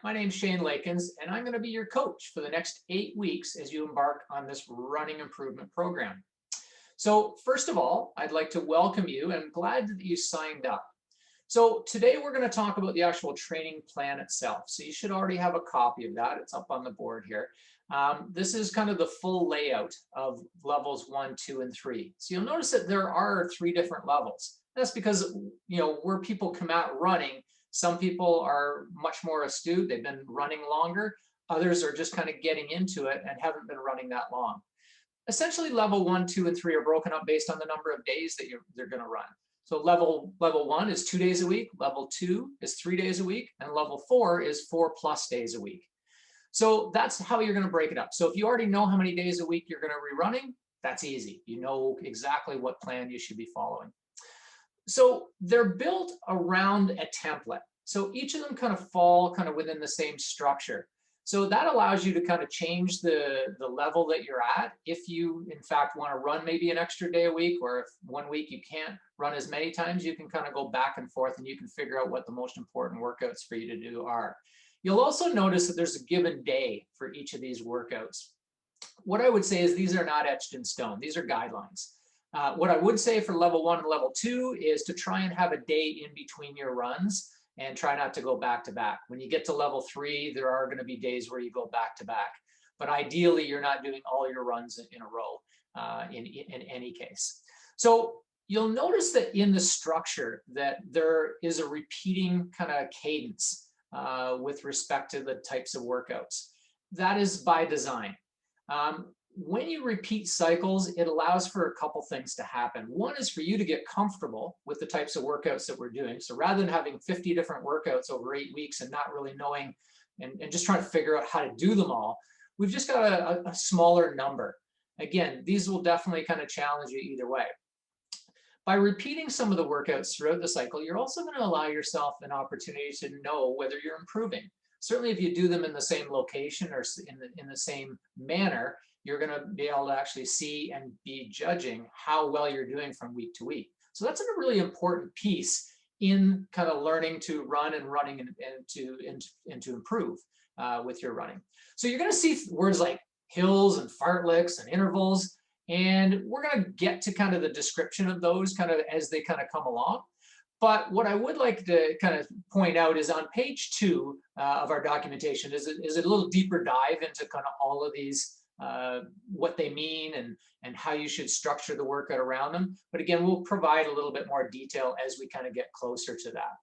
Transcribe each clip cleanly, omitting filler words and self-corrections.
My name's Shane Lakins, and I'm going to be your coach for the next 8 weeks as you embark on this running improvement program. So, first of all, I'd like to welcome you and I'm glad that you signed up. So, today we're going to talk about the actual training plan itself. So, you should already have a copy of that. It's up on the board here. This is kind of the full layout of levels 1, 2, and 3. So, you'll notice that there are 3 different levels. That's because, where people come out running, some people are much more astute. They've been running longer. Others are just kind of getting into it and haven't been running that long. Essentially, level 1, 2, and 3 are broken up based on the number of days that they're going to run. So level 1 is 2 days a week, level 2 is 3 days a week, and level 4 is 4+ days a week. So that's how you're going to break it up. So if you already know how many days a week you're going to be running, that's easy. You know exactly what plan you should be following. So they're built around a template. So each of them kind of fall kind of within the same structure. So that allows you to kind of change the level that you're at. If you, in fact, want to run maybe an extra day a week, or if one week you can't run as many times, you can kind of go back and forth and you can figure out what the most important workouts for you to do are. You'll also notice that there's a given day for each of these workouts. What I would say is these are not etched in stone. These are guidelines. What I would say for level 1 and level 2 is to try and have a day in between your runs and try not to go back to back. When you get to level 3, there are going to be days where you go back to back. But ideally, you're not doing all your runs in a row in any case. So you'll notice that in the structure that there is a repeating kind of cadence with respect to the types of workouts. That is by design. When you repeat cycles, it allows for a couple things to happen. One is for you to get comfortable with the types of workouts that we're doing. So rather than having 50 different workouts over 8 weeks and not really knowing and just trying to figure out how to do them all, we've just got a smaller number. Again, these will definitely kind of challenge you either way. By repeating some of the workouts throughout the cycle, you're also going to allow yourself an opportunity to know whether you're improving. Certainly, if you do them in the same location or in the same manner, you're going to be able to actually see and be judging how well you're doing from week to week. So that's a really important piece in kind of learning to run and running and to improve with your running. So you're going to see words like hills and fartleks and intervals, and we're going to get to kind of the description of those kind of as they kind of come along. But what I would like to kind of point out is on page 2 of our documentation is a little deeper dive into kind of all of these what they mean and how you should structure the workout around them. But again, we'll provide a little bit more detail as we kind of get closer to that.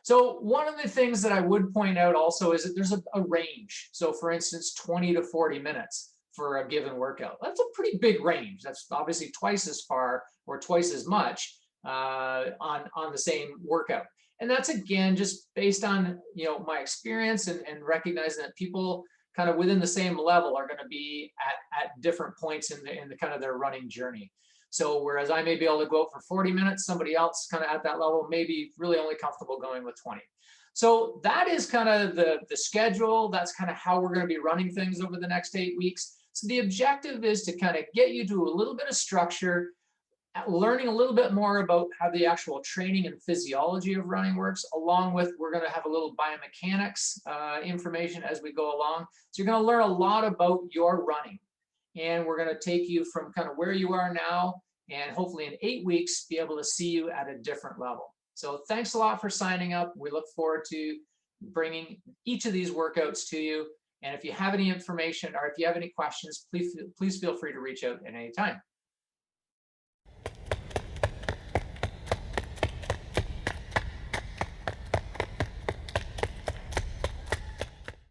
So one of the things that I would point out also is that there's a range. So for instance, 20 to 40 minutes for a given workout. That's a pretty big range. That's obviously twice as far or twice as much on the same workout. And that's again just based on my experience and recognizing that people kind of within the same level are going to be at different points in the kind of their running journey. So whereas I may be able to go out for 40 minutes, somebody else kind of at that level may be really only comfortable going with 20. So that is kind of the schedule. That's kind of how we're going to be running things over the next 8 weeks. So the objective is to kind of get you to a little bit of structure, learning a little bit more about how the actual training and physiology of running works, along with we're going to have a little biomechanics information as we go along. So you're going to learn a lot about your running, and we're going to take you from kind of where you are now and hopefully in 8 weeks be able to see you at a different level. So thanks a lot for signing up. We look forward to bringing each of these workouts to you. And if you have any information or if you have any questions, please feel free to reach out at any time.